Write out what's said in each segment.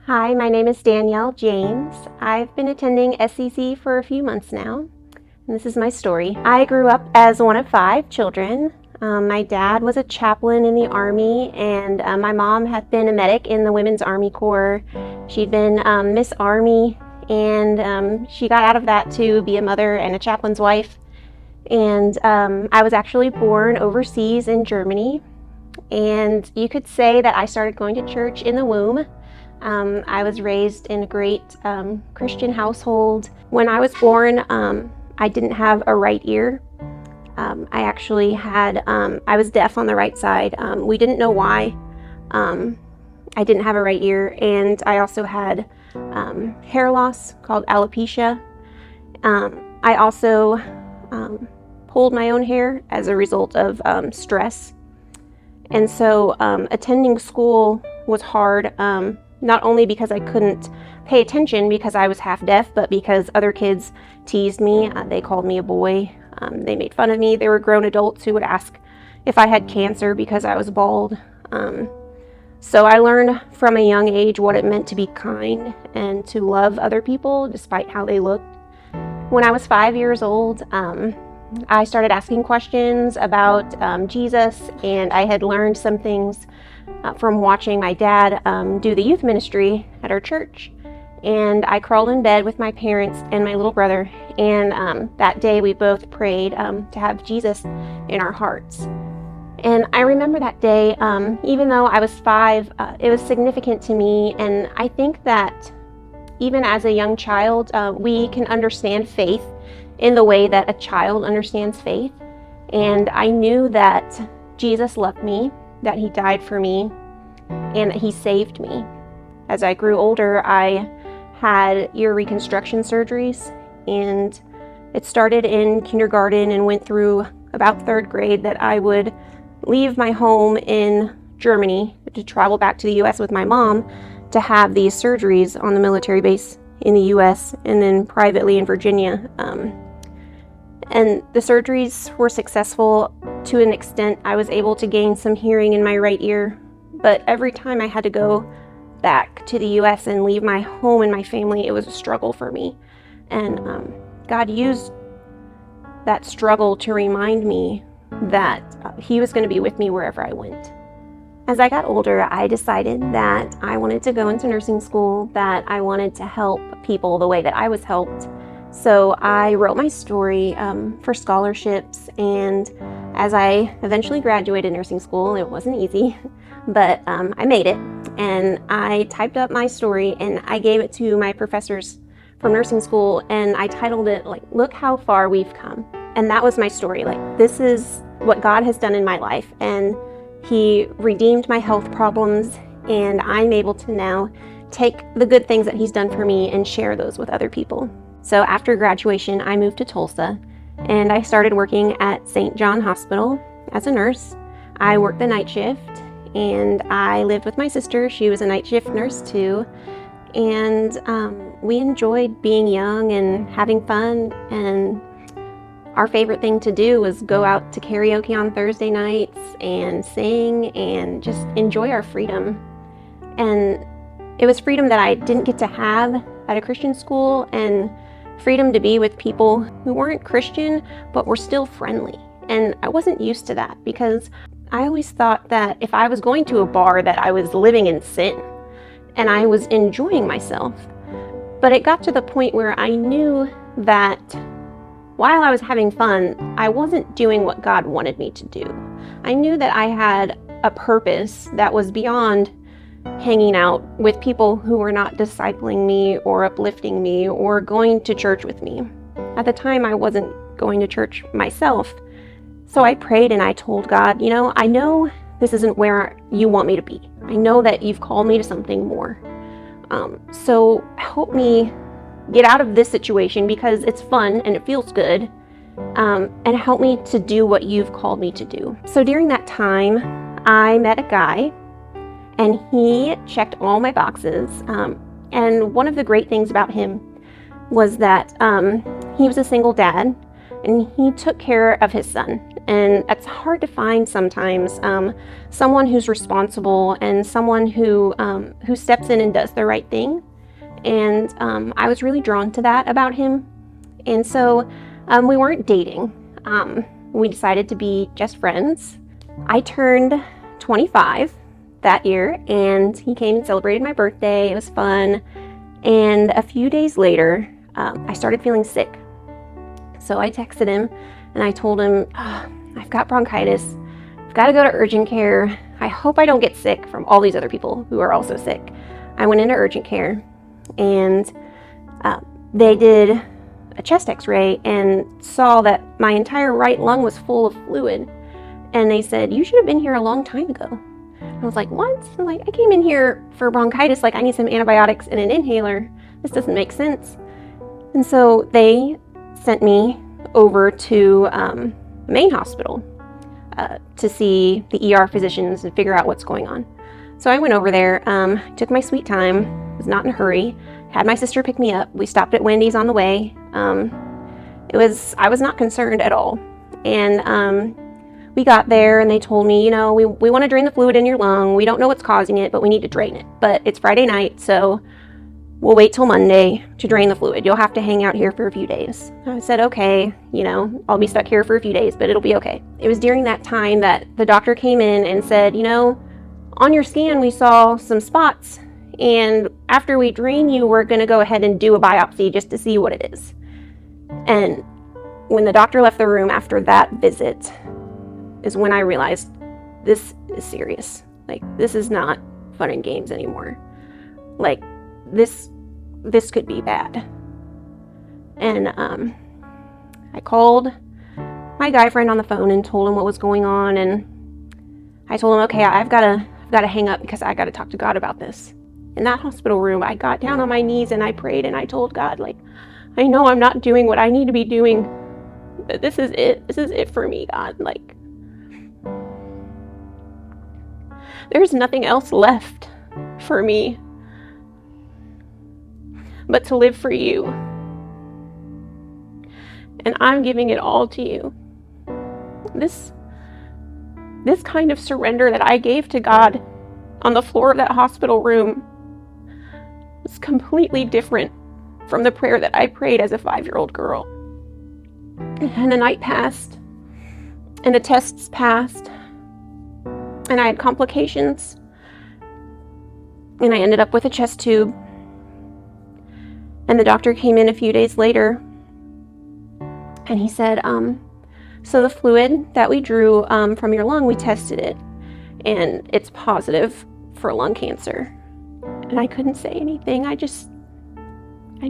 Hi, my name is Danielle James. I've been attending SCC for a few months now, and this is my story. I grew up as one of 5 children. My dad was a chaplain in the Army, and my mom had been a medic in the Women's Army Corps. She'd been Miss Army, and she got out of that to be a mother and a chaplain's wife. And I was actually born overseas in Germany, and you could say that I started going to church in the womb. I was raised in a great Christian household. When I was born, I didn't have a right ear. I was deaf on the right side. We didn't know why. I didn't have a right ear, and I also had hair loss called alopecia. I also pulled my own hair as a result of stress. And so attending school was hard. Not only because I couldn't pay attention because I was half deaf, but because other kids teased me. They called me a boy. They made fun of me. There were grown adults who would ask if I had cancer because I was bald. So I learned from a young age what it meant to be kind and to love other people despite how they looked. When I was 5 years old, I started asking questions about Jesus, and I had learned some things from watching my dad do the youth ministry at our church. And I crawled in bed with my parents and my little brother, and that day we both prayed to have Jesus in our hearts. And I remember that day, even though I was 5, it was significant to me, and I think that even as a young child, we can understand faith in the way that a child understands faith. And I knew that Jesus loved me, that he died for me, and that he saved me. As I grew older, I had ear reconstruction surgeries, and it started in kindergarten and went through about 3rd grade that I would leave my home in Germany to travel back to the US with my mom to have these surgeries on the military base in the US and then privately in Virginia. And the surgeries were successful to an extent. I was able to gain some hearing in my right ear, but every time I had to go back to the US and leave my home and my family, it was a struggle for me. And God used that struggle to remind me that he was going to be with me wherever I went. As I got older, I decided that I wanted to go into nursing school, that I wanted to help people the way that I was helped. So I wrote my story for scholarships, and as I eventually graduated nursing school, it wasn't easy, but I made it, and I typed up my story and I gave it to my professors from nursing school, and I titled it like, "Look How Far We've Come." And that was my story. Like, this is what God has done in my life, and he redeemed my health problems, and I'm able to now take the good things that he's done for me and share those with other people. So after graduation, I moved to Tulsa, and I started working at St. John Hospital as a nurse. I worked the night shift, and I lived with my sister. She was a night shift nurse too, and we enjoyed being young and having fun, and our favorite thing to do was go out to karaoke on Thursday nights and sing and just enjoy our freedom. And it was freedom that I didn't get to have at a Christian school, and freedom to be with people who weren't Christian but were still friendly. And I wasn't used to that because I always thought that if I was going to a bar that I was living in sin and I was enjoying myself. But it got to the point where I knew that while I was having fun, I wasn't doing what God wanted me to do. I knew that I had a purpose that was beyond hanging out with people who were not discipling me or uplifting me or going to church with me. At the time, I wasn't going to church myself. So I prayed and I told God, I know this isn't where you want me to be. I know that you've called me to something more. So help me get out of this situation because it's fun and it feels good, and help me to do what you've called me to do. So during that time, I met a guy, and he checked all my boxes. And one of the great things about him was that he was a single dad, and he took care of his son. And that's hard to find sometimes, someone who's responsible and someone who steps in and does the right thing. And I was really drawn to that about him. And so we weren't dating. We decided to be just friends. I turned 25 that year, and he came and celebrated my birthday. It was fun. And a few days later, I started feeling sick. So I texted him and I told him, I've got bronchitis. I've got to go to urgent care. I hope I don't get sick from all these other people who are also sick. I went into urgent care, and they did a chest x-ray and saw that my entire right lung was full of fluid. And they said, you should have been here a long time ago. I was like, what? I'm like, I came in here for bronchitis. Like, I need some antibiotics and an inhaler. This doesn't make sense. And so they sent me over to the main hospital to see the ER physicians and figure out what's going on. So I went over there, took my sweet time, was not in a hurry, had my sister pick me up. We stopped at Wendy's on the way. I was not concerned at all. And we got there and they told me, we want to drain the fluid in your lung. We don't know what's causing it, but we need to drain it. But it's Friday night, so we'll wait till Monday to drain the fluid. You'll have to hang out here for a few days. I said, okay, I'll be stuck here for a few days, but it'll be okay. It was during that time that the doctor came in and said, on your scan, we saw some spots. And after we drain you, we're going to go ahead and do a biopsy just to see what it is. And when the doctor left the room after that visit is when I realized this is serious. Like, this is not fun and games anymore. Like, this could be bad. And I called my guy friend on the phone and told him what was going on. And I told him, okay, I've got to hang up because I got to talk to God about this. In that hospital room, I got down on my knees and I prayed and I told God, like, I know I'm not doing what I need to be doing, but this is it. This is it for me, God. Like, there's nothing else left for me but to live for you. And I'm giving it all to you. This kind of surrender that I gave to God on the floor of that hospital room was completely different from the prayer that I prayed as a 5-year-old girl. And the night passed, and the tests passed, and I had complications, and I ended up with a chest tube. And the doctor came in a few days later, and he said, so the fluid that we drew from your lung, we tested it, and it's positive for lung cancer. And I couldn't say anything. I just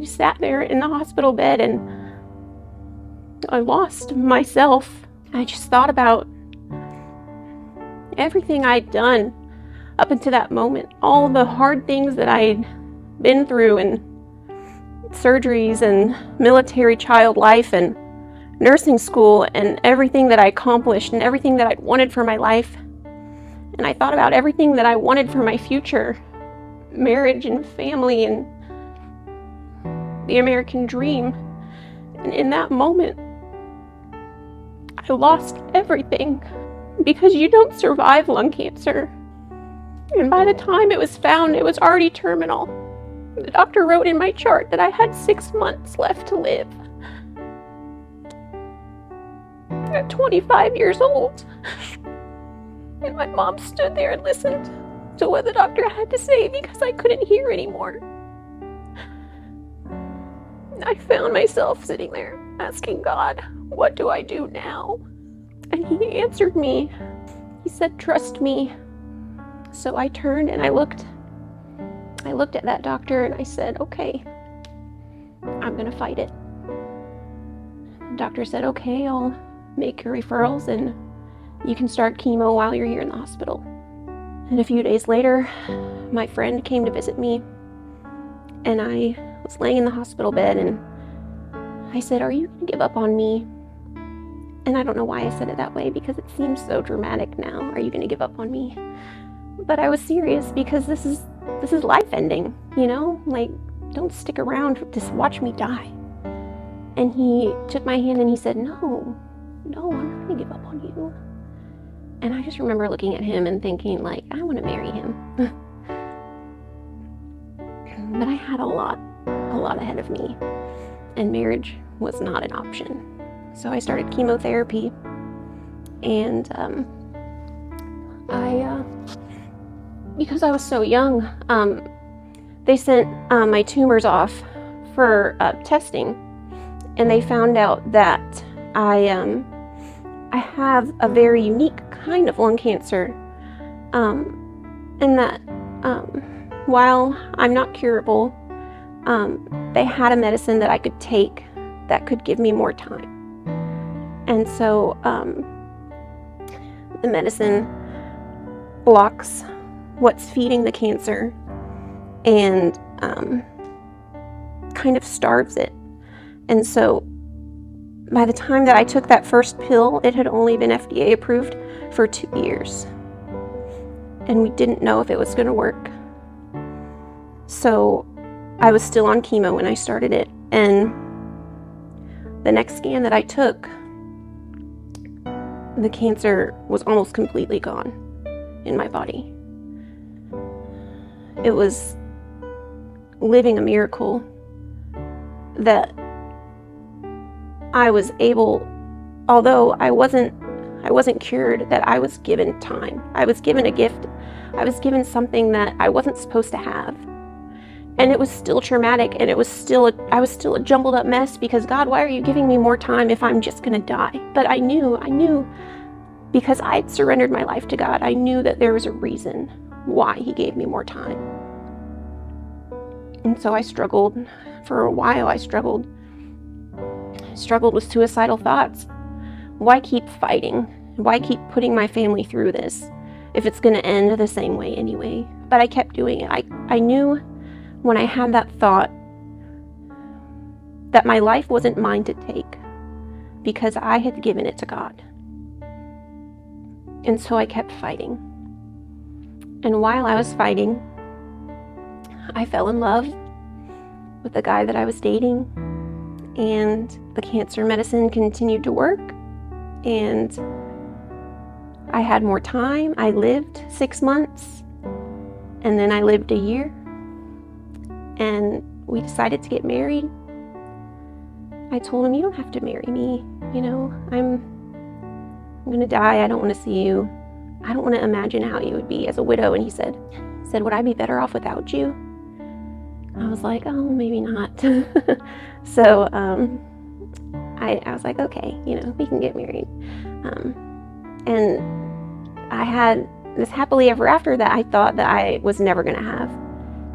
sat there in the hospital bed, and I lost myself. I just thought about everything I'd done up until that moment, all the hard things that I'd been through, and surgeries and military child life and nursing school and everything that I accomplished and everything that I'd wanted for my life. And I thought about everything that I wanted for my future, marriage and family and the American dream. And in that moment, I lost everything, because you don't survive lung cancer. And by the time it was found, it was already terminal. The doctor wrote in my chart that I had 6 months left to live. At 25 years old. And my mom stood there and listened to what the doctor had to say because I couldn't hear anymore. I found myself sitting there asking God, what do I do now? And he answered me. He said, trust me. So I turned and I looked at that doctor and I said, okay, I'm going to fight it. The doctor said, okay, I'll make your referrals and you can start chemo while you're here in the hospital. And a few days later, my friend came to visit me, and I was laying in the hospital bed, and I said, are you going to give up on me? And I don't know why I said it that way, because it seems so dramatic now. Are you going to give up on me? But I was serious, because this is life ending, Like, don't stick around to watch me die. And he took my hand and he said, no, I'm not going to give up on you. And I just remember looking at him and thinking, like, I want to marry him. But I had a lot ahead of me, and marriage was not an option. So I started chemotherapy, and because I was so young, they sent my tumors off for testing, and they found out that I have a very unique kind of lung cancer, and that while I'm not curable, they had a medicine that I could take that could give me more time. And so the medicine blocks what's feeding the cancer and kind of starves it. And so by the time that I took that first pill, it had only been FDA approved for 2 years. And we didn't know if it was going to work. So I was still on chemo when I started it. And the next scan that I took, the cancer was almost completely gone in my body. It was living a miracle that I was able, although I wasn't cured, that I was given time. I was given a gift. I was given something that I wasn't supposed to have. And it was still traumatic, and I was still a jumbled up mess, because God, why are you giving me more time if I'm just gonna die? But I knew because I'd surrendered my life to God, I knew that there was a reason why he gave me more time. And so I struggled for a while. I struggled with suicidal thoughts. Why keep fighting? Why keep putting my family through this if it's going to end the same way anyway? But I kept doing it. I knew when I had that thought that my life wasn't mine to take, because I had given it to God. And so I kept fighting. And while I was fighting, I fell in love with the guy that I was dating, and the cancer medicine continued to work, and I had more time. I lived 6 months, and then I lived a year, and we decided to get married. I told him, you don't have to marry me. You know, I'm gonna die. I don't want to see you. I don't want to imagine how you would be as a widow. And he said, would I be better off without you? I was like, oh, maybe not. So I was like, okay, you know, we can get married. And I had this happily ever after that I thought that I was never going to have.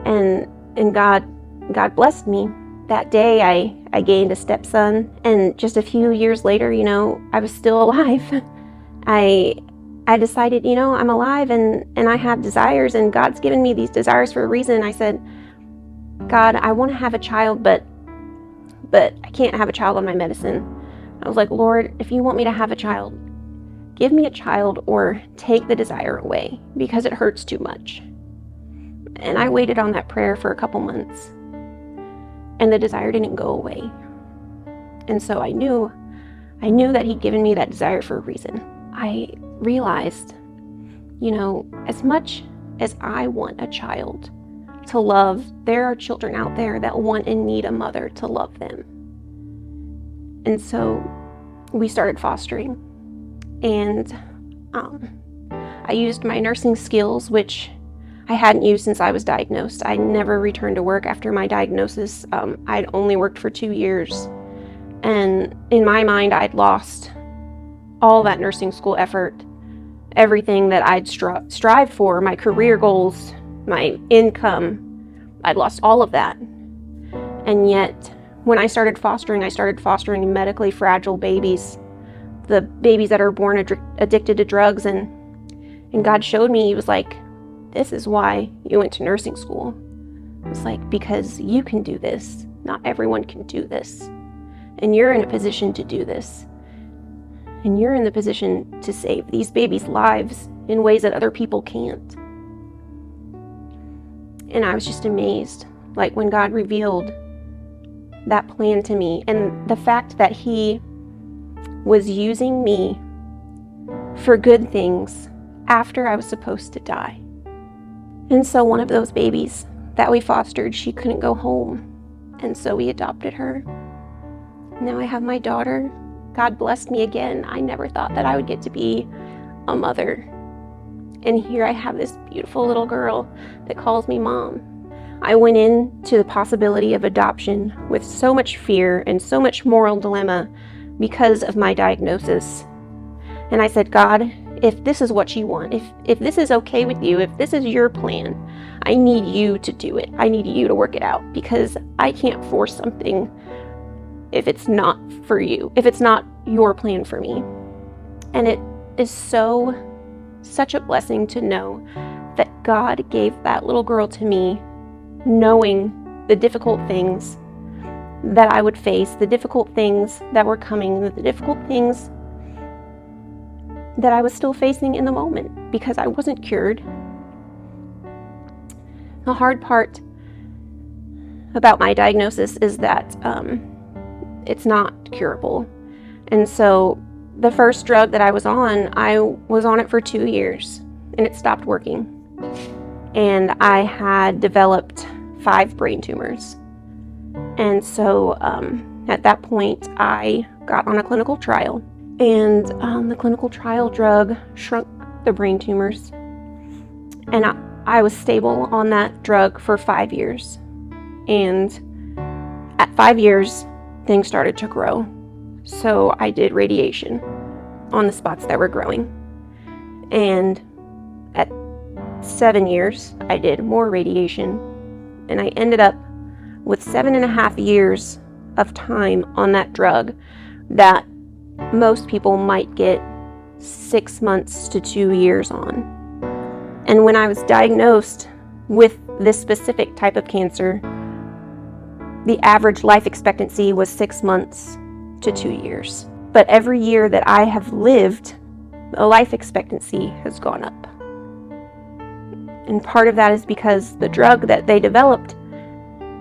And God blessed me. That day I gained a stepson, and just a few years later, you know, I was still alive. I decided, you know, I'm alive and I have desires, and God's given me these desires for a reason. I said, God, I want to have a child, but I can't have a child on my medicine. I was like, Lord, if you want me to have a child, give me a child or take the desire away, because it hurts too much. And I waited on that prayer for a couple months, and the desire didn't go away. And so I knew that he'd given me that desire for a reason. I realized, you know, as much as I want a child to love, there are children out there that want and need a mother to love them. And so we started fostering, and I used my nursing skills, which I hadn't used since I was diagnosed. I never returned to work after my diagnosis. I'd only worked for 2 years, and in my mind, I'd lost all that nursing school effort, everything that I'd strived for, my career goals, my income. I'd lost all of that. And yet, when I started fostering medically fragile babies, the babies that are born addicted to drugs, and God showed me, he was like, this is why you went to nursing school. It's like, because you can do this. Not everyone can do this. And you're in a position to do this. And you're in the position to save these babies' lives in ways that other people can't. And I was just amazed. Like when God revealed that plan to me, and the fact that he was using me for good things after I was supposed to die. And so one of those babies that we fostered, she couldn't go home, and so we adopted her. Now I have my daughter. God blessed me again. I never thought that I would get to be a mother. And here I have this beautiful little girl that calls me mom. I went into the possibility of adoption with so much fear and so much moral dilemma because of my diagnosis. And I said, God, if this is what you want, if this is okay with you, if this is your plan, I need you to do it. I need you to work it out, because I can't force something if it's not for you, if it's not your plan for me. And it is such a blessing to know that God gave that little girl to me, knowing the difficult things that I would face, the difficult things that were coming, the difficult things that I was still facing in the moment, because I wasn't cured. The hard part about my diagnosis is that it's not curable. And so the first drug that I was on it for 2 years, and it stopped working. And I had developed 5 brain tumors. And so at that point, I got on a clinical trial. And the clinical trial drug shrunk the brain tumors. And I was stable on that drug for 5 years. And at 5 years, things started to grow. So I did radiation on the spots that were growing. And at 7 years, I did more radiation. And I ended up with 7.5 years of time on that drug that most people might get 6 months to 2 years on. And when I was diagnosed with this specific type of cancer, the average life expectancy was 6 months to 2 years. But every year that I have lived, the life expectancy has gone up. And part of that is because the drug that they developed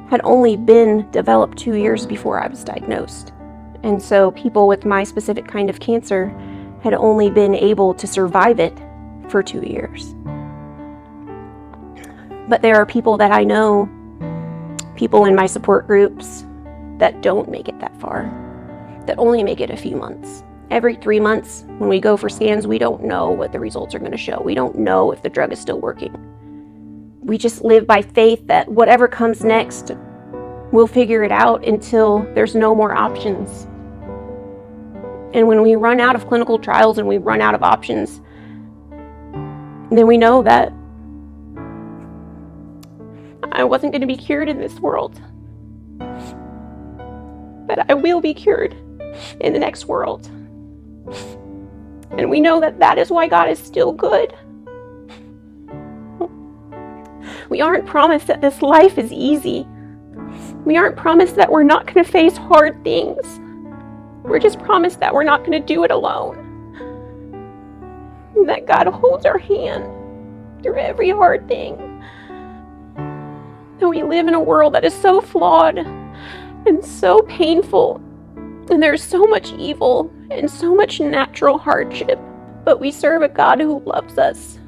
had only been developed 2 years before I was diagnosed. And so people with my specific kind of cancer had only been able to survive it for 2 years. But there are people that I know, people in my support groups, that don't make it that far, that only make it a few months. Every 3 months, when we go for scans, we don't know what the results are going to show. We don't know if the drug is still working. We just live by faith that whatever comes next, we'll figure it out until there's no more options. And when we run out of clinical trials and we run out of options, then we know that I wasn't going to be cured in this world, but I will be cured in the next world. And we know that that is why God is still good. We aren't promised that this life is easy. We aren't promised that we're not going to face hard things. We're just promised that we're not going to do it alone. And that God holds our hand through every hard thing. And we live in a world that is so flawed and so painful. And there's so much evil and so much natural hardship. But we serve a God who loves us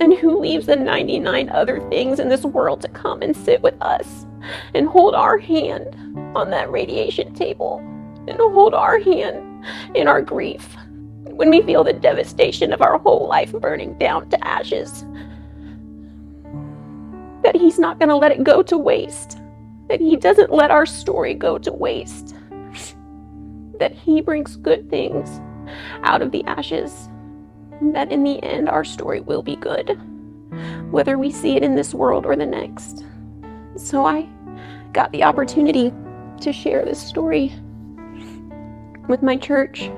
and who leaves the 99 other things in this world to come and sit with us and hold our hand on that radiation table and hold our hand in our grief when we feel the devastation of our whole life burning down to ashes. That He's not going to let it go to waste. That He doesn't let our story go to waste. That He brings good things out of the ashes. That in the end, our story will be good, whether we see it in this world or the next. So I got the opportunity to share this story with my church,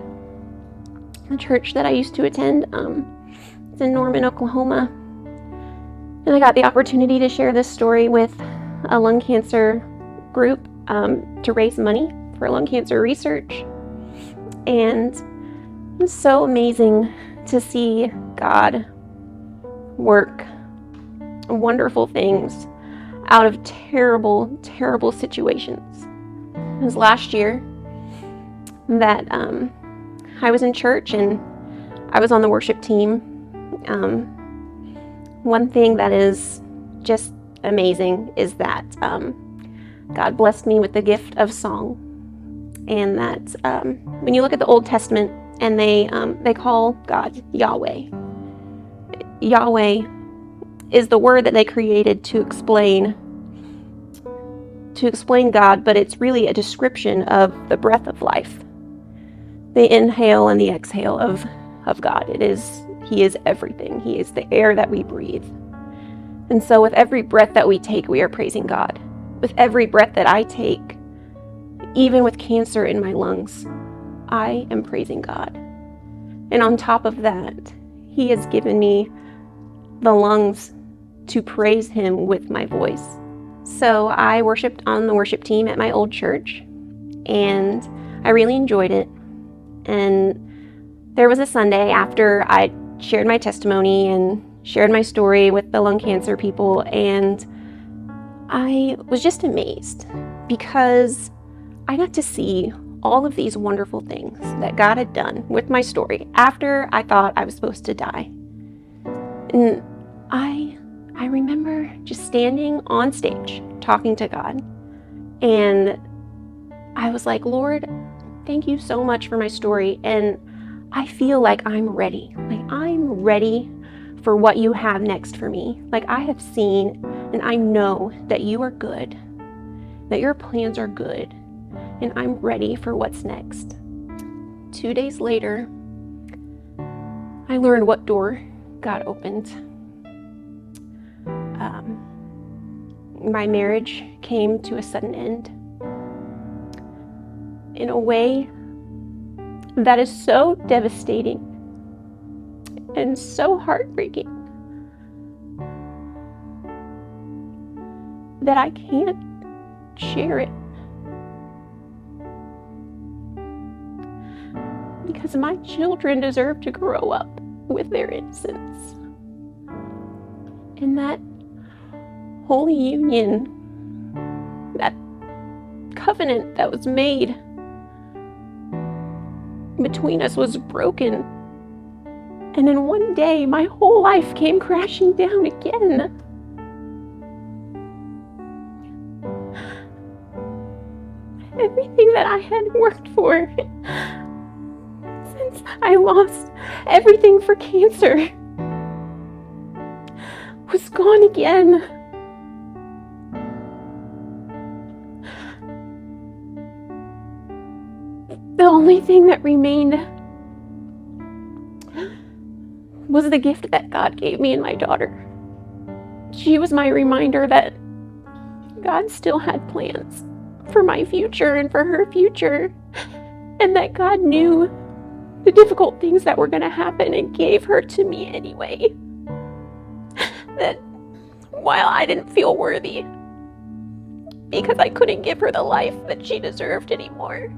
the church that I used to attend. It's in Norman, Oklahoma. And I got the opportunity to share this story with a lung cancer group to raise money for lung cancer research. And it was so amazing to see God work wonderful things out of terrible, terrible situations. It was last year that I was in church and I was on the worship team. One thing that is just amazing is that God blessed me with the gift of song, and that when you look at the Old Testament and they call God Yahweh. Yahweh is the word that they created to explain God, but it's really a description of the breath of life, the inhale and the exhale of God. He is everything. He is the air that we breathe. And so with every breath that we take, we are praising God. With every breath that I take, even with cancer in my lungs, I am praising God. And on top of that, He has given me the lungs to praise Him with my voice. So I worshiped on the worship team at my old church, and I really enjoyed it. And there was a Sunday after I shared my testimony and shared my story with the lung cancer people, and I was just amazed because I got to see all of these wonderful things that God had done with my story after I thought I was supposed to die. And I remember just standing on stage talking to God, and I was like, Lord, thank you so much for my story, and I feel like I'm ready. Like I'm ready for what you have next for me. Like I have seen and I know that you are good, that your plans are good, and I'm ready for what's next. 2 days later, I learned what door God opened. My marriage came to a sudden end in a way that is so devastating and so heartbreaking that I can't share it, because my children deserve to grow up with their innocence. And that holy union, that covenant that was made between us was broken. And in one day, my whole life came crashing down again. Everything that I had worked for since I lost everything for cancer was gone again. The only thing that remained was the gift that God gave me in my daughter. She was my reminder that God still had plans for my future and for her future, and that God knew the difficult things that were going to happen and gave her to me anyway. That while I didn't feel worthy because I couldn't give her the life that she deserved anymore,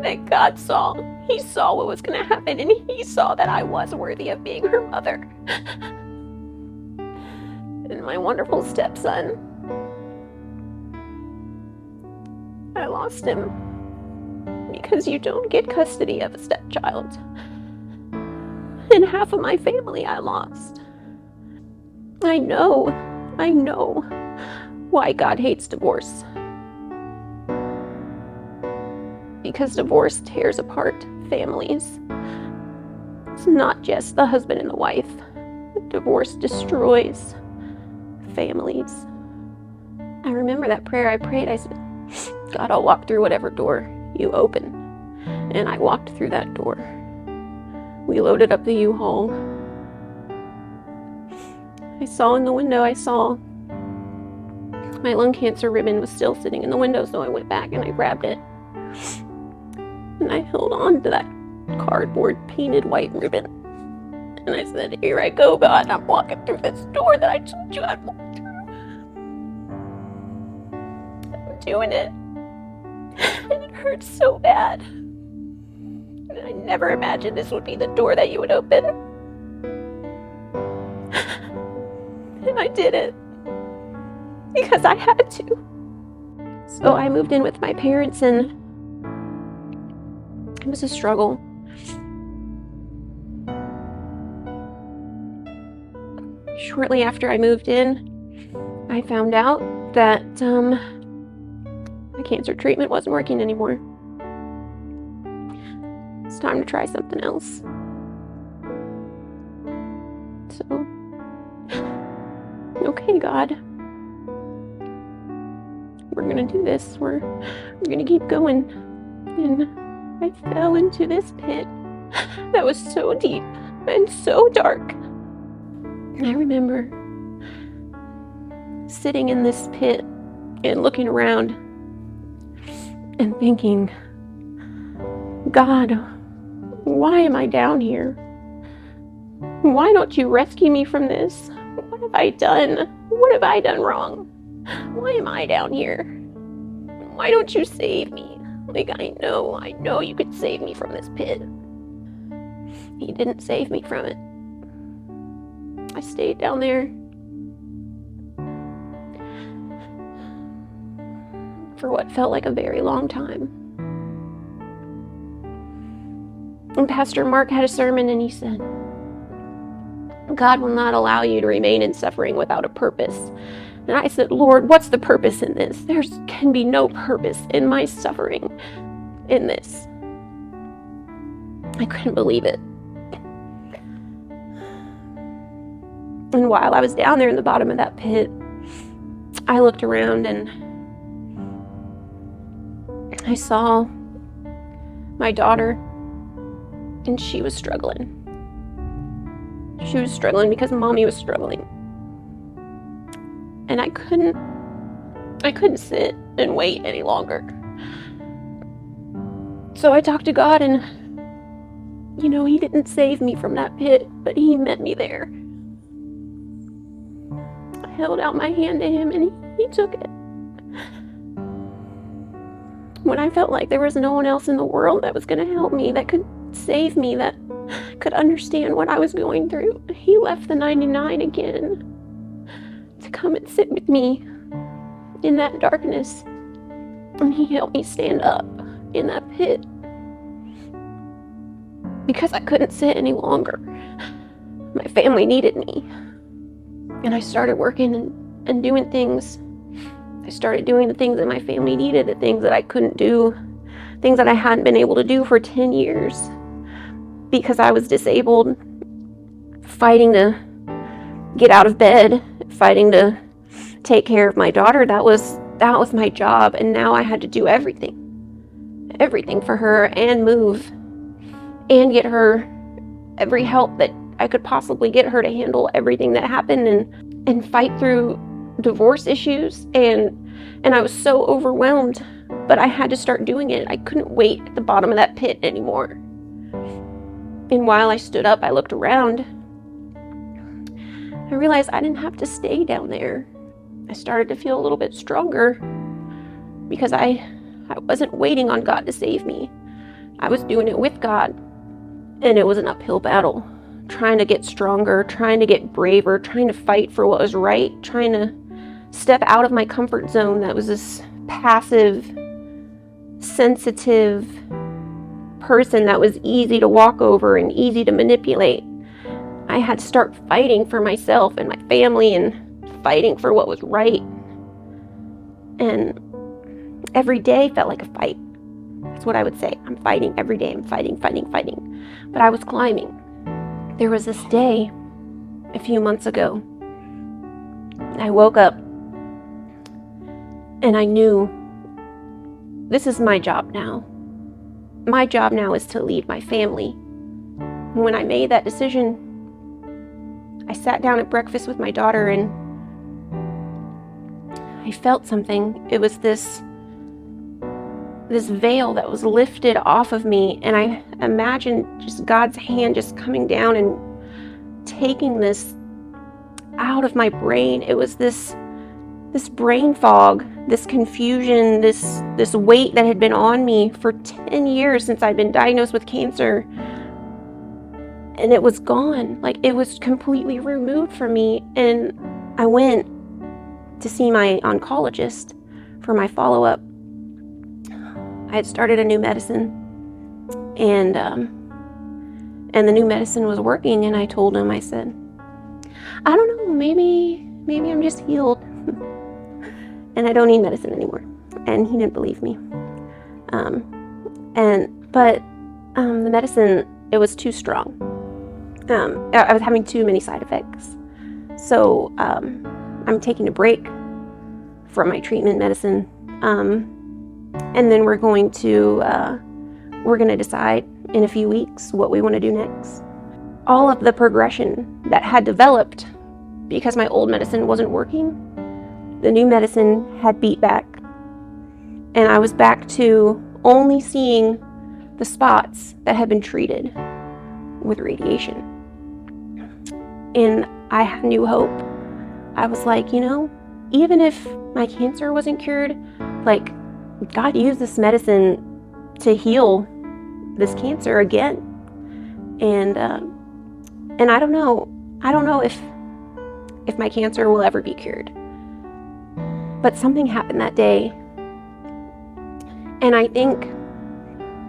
that God saw. He saw what was going to happen, and He saw that I was worthy of being her mother. And my wonderful stepson, I lost him because you don't get custody of a stepchild. And half of my family I lost. I know why God hates divorce. Because divorce tears apart families. It's not just the husband and the wife. Divorce destroys families. I remember that prayer I prayed. I said, God, I'll walk through whatever door you open. And I walked through that door. We loaded up the U-Haul. I saw in the window, my lung cancer ribbon was still sitting in the window, so I went back and I grabbed it. And I held on to that cardboard painted white ribbon. And I said, here I go, God, I'm walking through this door that I told you I'd walk through. I'm doing it. And it hurts so bad. And I never imagined this would be the door that you would open. And I did it. Because I had to. So I moved in with my parents, and it was a struggle. Shortly after I moved in, I found out that my cancer treatment wasn't working anymore. It's time to try something else. So, okay, God, we're gonna do this. We're gonna keep going. And I fell into this pit that was so deep and so dark. And I remember sitting in this pit and looking around and thinking, God, why am I down here? Why don't you rescue me from this? What have I done? What have I done wrong? Why am I down here? Why don't you save me? Like, I know you could save me from this pit. He didn't save me from it. I stayed down there for what felt like a very long time. And Pastor Mark had a sermon, and he said, God will not allow you to remain in suffering without a purpose. And I said, Lord, what's the purpose in this? There can be no purpose in my suffering in this. I couldn't believe it. And while I was down there in the bottom of that pit, I looked around and I saw my daughter, and she was struggling. She was struggling because mommy was struggling. And I couldn't sit and wait any longer. So I talked to God, and he didn't save me from that pit, but he met me there. I held out my hand to him, and he took it. When I felt like there was no one else in the world that was going to help me, that could save me, that could understand what I was going through, he left the 99 again to come and sit with me in that darkness. And he helped me stand up in that pit because I couldn't sit any longer. My family needed me. And I started working and doing things. I started doing the things that my family needed, the things that I couldn't do, things that I hadn't been able to do for 10 years because I was disabled, fighting to get out of bed, fighting to take care of my daughter. That was my job, and now I had to do everything for her, and move and get her every help that I could possibly get her to handle everything that happened, and fight through divorce issues, and I was so overwhelmed, but I had to start doing it. I couldn't wait at the bottom of that pit anymore. And while I stood up, I looked around. I realized I didn't have to stay down there. I started to feel a little bit stronger because I wasn't waiting on God to save me. I was doing it with God, and it was an uphill battle, trying to get stronger, trying to get braver, trying to fight for what was right, trying to step out of my comfort zone that was this passive, sensitive person that was easy to walk over and easy to manipulate. I had to start fighting for myself and my family and fighting for what was right. And every day felt like a fight. That's what I would say. I'm fighting every day. I'm fighting. But I was climbing. There was this day a few months ago. I woke up and I knew this is my job now. My job now is to lead my family. When I made that decision, I sat down at breakfast with my daughter and I felt something. It was this veil that was lifted off of me, and I imagined just God's hand just coming down and taking this out of my brain. It was this brain fog, this confusion, this weight that had been on me for 10 years since I'd been diagnosed with cancer. And it was gone. Like, it was completely removed from me. And I went to see my oncologist for my follow-up, I had started a new medicine, and the new medicine was working, and I told him, I said, I don't know, maybe I'm just healed and I don't need medicine anymore. And he didn't believe me. But the medicine, it was too strong. I was having too many side effects. So I'm taking a break from my treatment medicine. And then we're going to decide in a few weeks what we want to do next. All of the progression that had developed because my old medicine wasn't working, the new medicine had beat back. And I was back to only seeing the spots that had been treated with radiation. And I had new hope. I was like, even if my cancer wasn't cured, like, God used this medicine to heal this cancer again. And I don't know if my cancer will ever be cured. But something happened that day. And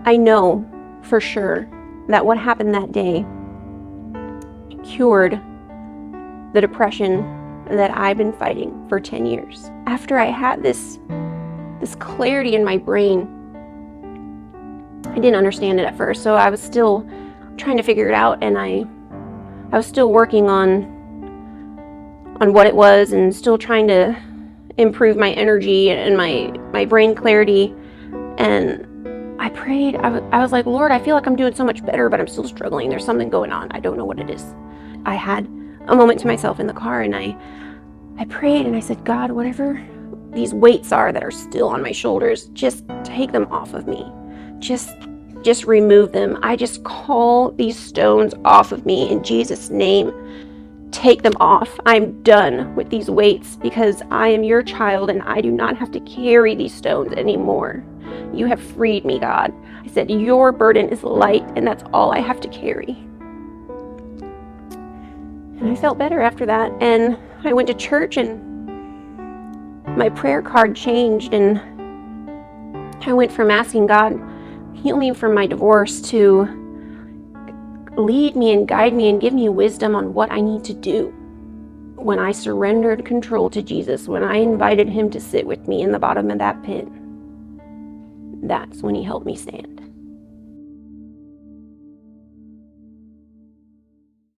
I know for sure that what happened that day cured the depression that I've been fighting for 10 years. After I had this clarity in my brain, I didn't understand it at first, so I was still trying to figure it out, and I was still working on what it was and still trying to improve my energy and my brain clarity. And I prayed. I was like, Lord, I feel like I'm doing so much better, but I'm still struggling. There's something going on. I don't know what it is. I had a moment to myself in the car, and I prayed, and I said, God, whatever these weights are that are still on my shoulders, just take them off of me. Just remove them. I just call these stones off of me in Jesus' name. Take them off. I'm done with these weights because I am your child and I do not have to carry these stones anymore. You have freed me, God. I said, your burden is light and that's all I have to carry. And I felt better after that. And I went to church and my prayer card changed, and I went from asking God, heal me from my divorce, to lead me and guide me and give me wisdom on what I need to do. When I surrendered control to Jesus, when I invited him to sit with me in the bottom of that pit, that's when he helped me stand.